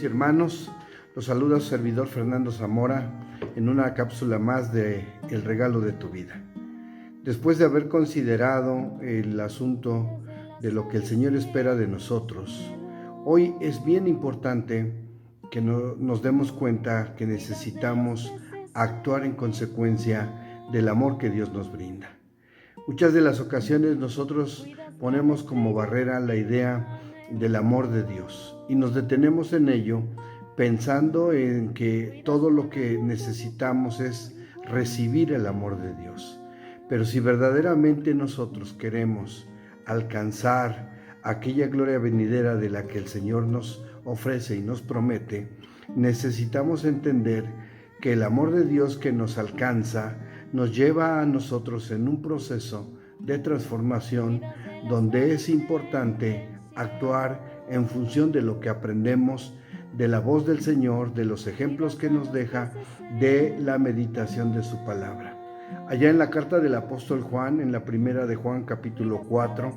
y hermanos, los saluda su servidor Fernando Zamora en una cápsula más de El regalo de tu vida. Después de haber considerado el asunto de lo que el Señor espera de nosotros, hoy es bien importante que nos demos cuenta que necesitamos actuar en consecuencia del amor que Dios nos brinda. Muchas de las ocasiones nosotros ponemos como barrera la idea del amor de Dios y nos detenemos en ello pensando en que todo lo que necesitamos es recibir el amor de Dios. Pero si verdaderamente nosotros queremos alcanzar aquella gloria venidera de la que el Señor nos ofrece y nos promete, necesitamos entender que el amor de Dios que nos alcanza nos lleva a nosotros en un proceso de transformación donde es importante actuar en función de lo que aprendemos de la voz del Señor, de los ejemplos que nos deja, de la meditación de su palabra. Allá en la carta del apóstol Juan, en la primera de Juan capítulo 4,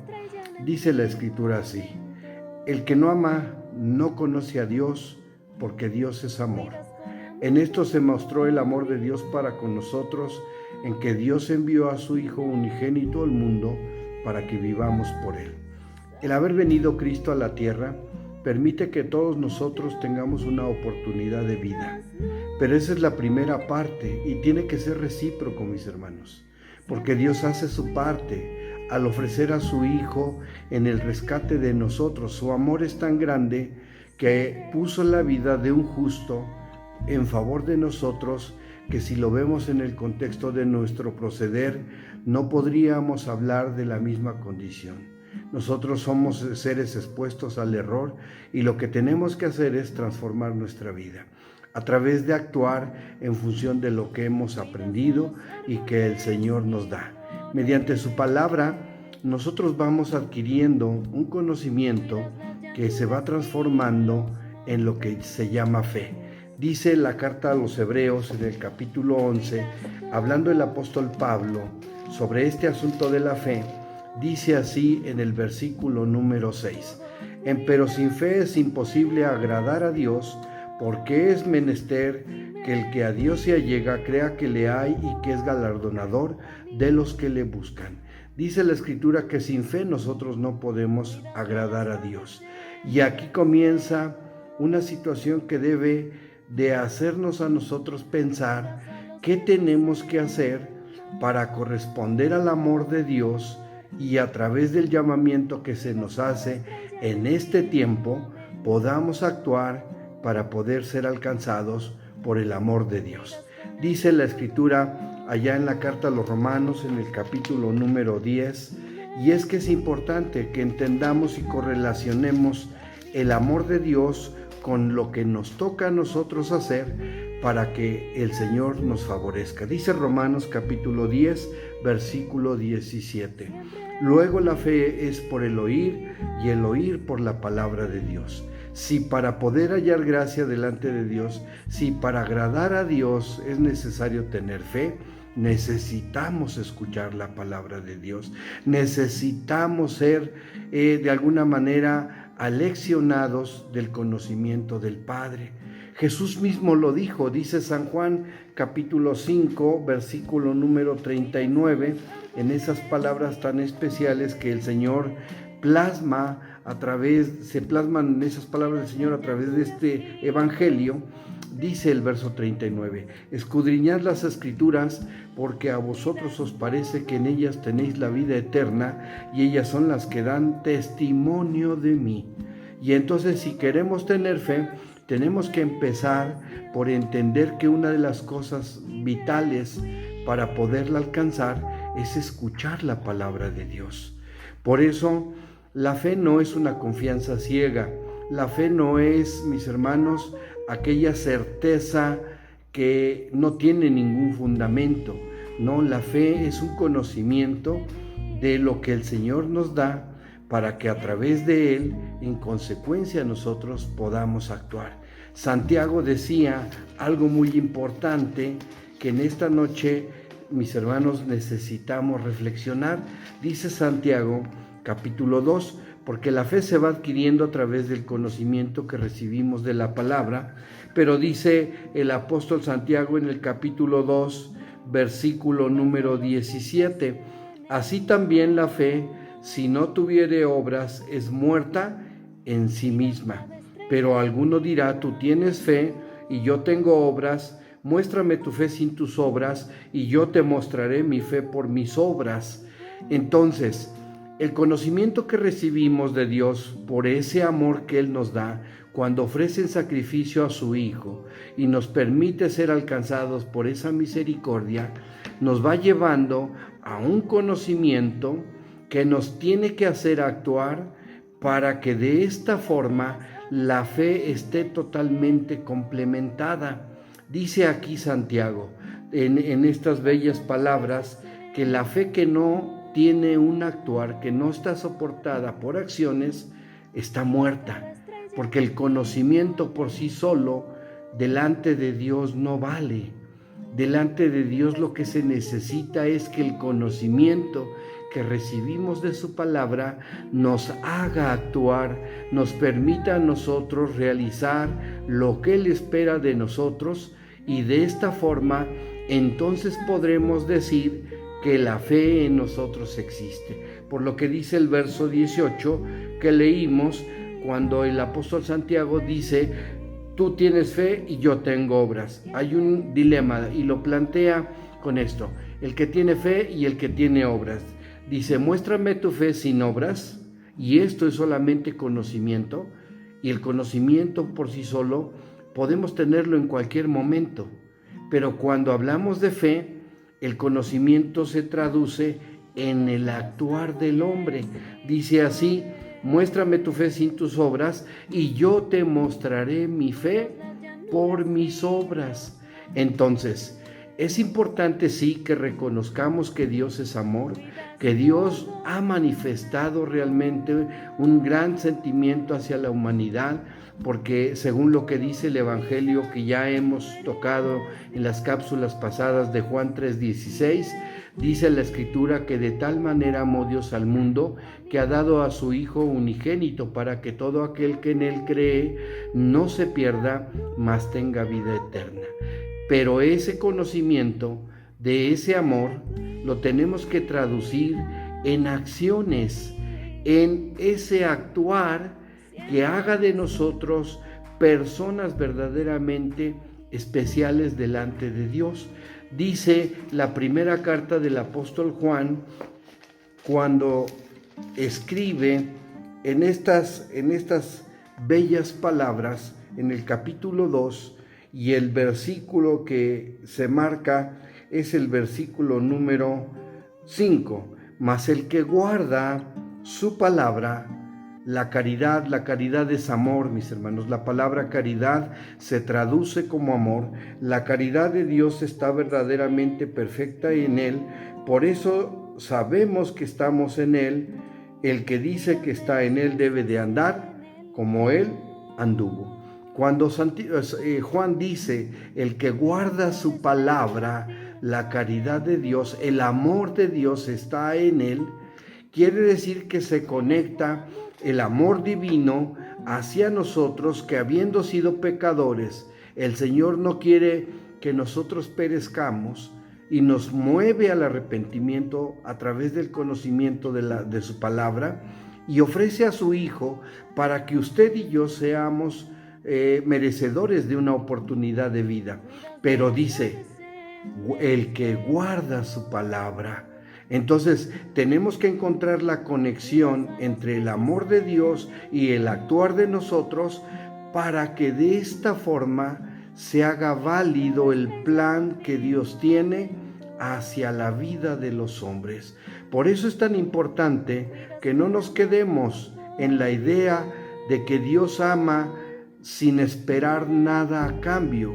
dice la escritura así: el que no ama no conoce a Dios, porque Dios es amor. En esto se mostró el amor de Dios para con nosotros, en que Dios envió a su Hijo unigénito al mundo para que vivamos por Él. El haber venido Cristo a la tierra permite que todos nosotros tengamos una oportunidad de vida. Pero esa es la primera parte y tiene que ser recíproco, mis hermanos, porque Dios hace su parte al ofrecer a su Hijo en el rescate de nosotros. Su amor es tan grande que puso la vida de un justo en favor de nosotros, que si lo vemos en el contexto de nuestro proceder, no podríamos hablar de la misma condición. Nosotros somos seres expuestos al error y lo que tenemos que hacer es transformar nuestra vida a través de actuar en función de lo que hemos aprendido y que el Señor nos da. Mediante su palabra, nosotros vamos adquiriendo un conocimiento que se va transformando en lo que se llama fe. Dice la carta a los Hebreos en el capítulo 11, hablando el apóstol Pablo sobre este asunto de la fe, dice así en el versículo número 6: pero sin fe es imposible agradar a Dios, porque es menester que el que a Dios se allega crea que le hay y que es galardonador de los que le buscan. Dice la Escritura que sin fe nosotros no podemos agradar a Dios. Y aquí comienza una situación que debe de hacernos a nosotros pensar qué tenemos que hacer para corresponder al amor de Dios y a través del llamamiento que se nos hace en este tiempo podamos actuar para poder ser alcanzados por el amor de Dios. Dice la Escritura allá en la carta a los Romanos en el capítulo número 10, y es que es importante que entendamos y correlacionemos el amor de Dios con lo que nos toca a nosotros hacer para que el Señor nos favorezca. Dice Romanos capítulo 10, versículo 17. Luego la fe es por el oír y el oír por la palabra de Dios. Si para poder hallar gracia delante de Dios, si para agradar a Dios es necesario tener fe, necesitamos escuchar la palabra de Dios. Necesitamos ser de alguna manera aleccionados del conocimiento del Padre. Jesús mismo lo dijo, dice San Juan capítulo 5, versículo número 39, en esas palabras tan especiales que el Señor se plasman esas palabras del Señor a través de este evangelio. Dice el verso 39: escudriñad las Escrituras, porque a vosotros os parece que en ellas tenéis la vida eterna, y ellas son las que dan testimonio de mí. Y entonces, si queremos tener fe, tenemos que empezar por entender que una de las cosas vitales para poderla alcanzar es escuchar la palabra de Dios. Por eso, la fe no es una confianza ciega. La fe no es, mis hermanos, aquella certeza que no tiene ningún fundamento. No, la fe es un conocimiento de lo que el Señor nos da para que a través de Él, en consecuencia, nosotros podamos actuar. Santiago decía algo muy importante que en esta noche, mis hermanos, necesitamos reflexionar. Dice Santiago, capítulo 2, porque la fe se va adquiriendo a través del conocimiento que recibimos de la palabra, pero dice el apóstol Santiago en el capítulo 2, versículo número 17, así también la fe, si no tuviere obras, es muerta en sí misma. Pero alguno dirá, tú tienes fe y yo tengo obras, muéstrame tu fe sin tus obras y yo te mostraré mi fe por mis obras. Entonces, el conocimiento que recibimos de Dios por ese amor que Él nos da, cuando ofrece en sacrificio a su Hijo y nos permite ser alcanzados por esa misericordia, nos va llevando a un conocimiento que nos tiene que hacer actuar para que de esta forma la fe esté totalmente complementada. Dice aquí Santiago, en estas bellas palabras, que la fe que no tiene un actuar, que no está soportada por acciones, está muerta, porque el conocimiento por sí solo delante de Dios no vale. Delante de Dios lo que se necesita es que el conocimiento que recibimos de su palabra nos haga actuar, nos permita a nosotros realizar lo que Él espera de nosotros, y de esta forma entonces podremos decir que la fe en nosotros existe. Por lo que dice el verso 18 que leímos, cuando el apóstol Santiago dice, tú tienes fe y yo tengo obras. Hay un dilema y lo plantea con esto, el que tiene fe y el que tiene obras. Dice, muéstrame tu fe sin obras, y esto es solamente conocimiento, y el conocimiento por sí solo podemos tenerlo en cualquier momento, pero cuando hablamos de fe, el conocimiento se traduce en el actuar del hombre. Dice así, muéstrame tu fe sin tus obras, y yo te mostraré mi fe por mis obras. Entonces, es importante sí que reconozcamos que Dios es amor, que Dios ha manifestado realmente un gran sentimiento hacia la humanidad, porque según lo que dice el Evangelio que ya hemos tocado en las cápsulas pasadas de Juan 3:16, dice la Escritura que de tal manera amó Dios al mundo que ha dado a su Hijo unigénito para que todo aquel que en Él cree no se pierda, mas tenga vida eterna. Pero ese conocimiento de ese amor lo tenemos que traducir en acciones, en ese actuar que haga de nosotros personas verdaderamente especiales delante de Dios. Dice la primera carta del apóstol Juan, cuando escribe en estas bellas palabras, en el capítulo 2, y el versículo que se marca es el versículo número 5. Mas el que guarda su palabra, la caridad es amor, mis hermanos. La palabra caridad se traduce como amor. La caridad de Dios está verdaderamente perfecta en Él. Por eso sabemos que estamos en Él. El que dice que está en Él debe de andar como Él anduvo. Cuando Juan dice, el que guarda su palabra, la caridad de Dios, el amor de Dios está en él, quiere decir que se conecta el amor divino hacia nosotros, que habiendo sido pecadores, el Señor no quiere que nosotros perezcamos y nos mueve al arrepentimiento a través del conocimiento de su palabra, y ofrece a su Hijo para que usted y yo seamos merecedores de una oportunidad de vida. Pero dice, el que guarda su palabra. Entonces tenemos que encontrar la conexión entre el amor de Dios y el actuar de nosotros, para que de esta forma se haga válido el plan que Dios tiene hacia la vida de los hombres. Por eso es tan importante que no nos quedemos en la idea de que Dios ama sin esperar nada a cambio,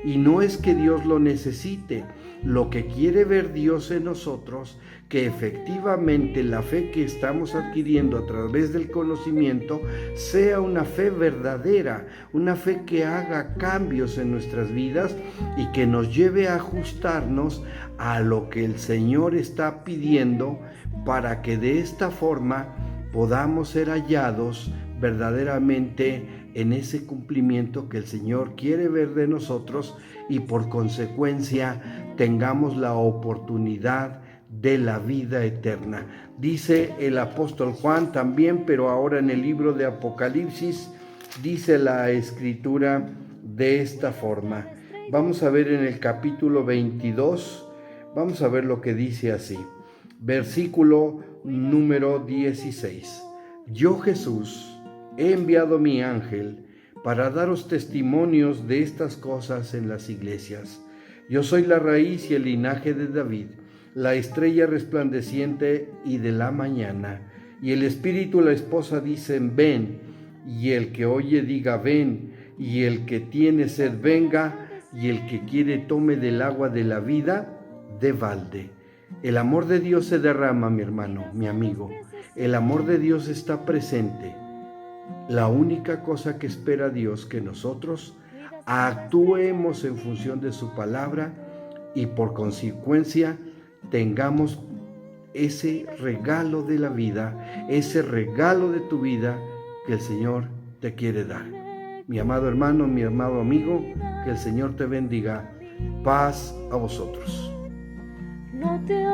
y no es que Dios lo necesite. Lo que quiere ver Dios en nosotros, que efectivamente la fe que estamos adquiriendo a través del conocimiento sea una fe verdadera, una fe que haga cambios en nuestras vidas y que nos lleve a ajustarnos a lo que el Señor está pidiendo, para que de esta forma podamos ser hallados verdaderamente en ese cumplimiento que el Señor quiere ver de nosotros y por consecuencia tengamos la oportunidad de la vida eterna. Dice el apóstol Juan también, pero ahora en el libro de Apocalipsis, dice la Escritura de esta forma. Vamos a ver en el capítulo 22, vamos a ver lo que dice así. Versículo número 16. Yo, Jesús, he enviado mi ángel para daros testimonios de estas cosas en las iglesias. Yo soy la raíz y el linaje de David, la estrella resplandeciente y de la mañana. Y el Espíritu y la esposa dicen, ven, y el que oye diga, ven, y el que tiene sed venga, y el que quiere tome del agua de la vida de balde. El amor de Dios se derrama, mi hermano, mi amigo. El amor de Dios está presente. La única cosa que espera Dios que nosotros actuemos en función de su palabra y por consecuencia tengamos ese regalo de la vida, ese regalo de tu vida que el Señor te quiere dar. Mi amado hermano, mi amado amigo, que el Señor te bendiga. Paz a vosotros. No te